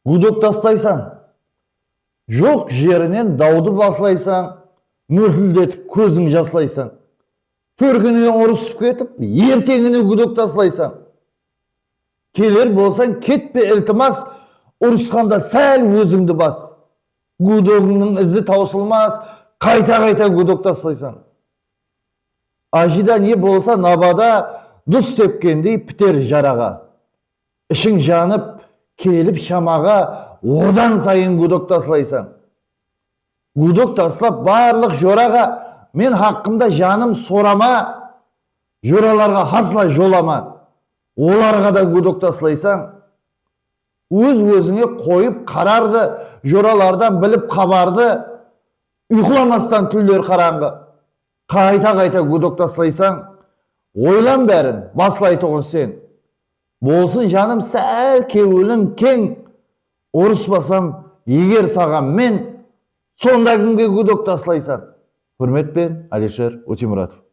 гудок тастайсаң, жоқ жерінен дауды баслайсаң, мөлтілдетіп көзің жаслайсаң, төркініне ұрысып кетіп, ертеңіне гудок тастайсаң, келер болсаң кетпе ілтимас, ұрысқанда сәл өзіңді бас. Гудогыңның ізі таусылмас, қайта-қайта гудок тастайсаң. Ажида не болса набада, дұс сепкендей пітер жараға. Ішің жанып, келіп шамаға, одан сайын гудок таслайсаң. Гудок таслап барлық жораға, мен хақымда жаным сорама, жораларға хасла жолама. Оларға да гудок таслайсаң, өз-өзіңе қойып қарарды, жоралардан біліп қабарды, ұйқыламастан түлдер қараңғы. Қайта-қайта гудок таслайсаң, ойлан бәрін, баслайтұғын сен. Болсын жаным сәл кеуілің кең, ұрыспасам, егер саған мен, сонда кімге гудок таслайсаң. Құрметпен, Алишер Утемуратов.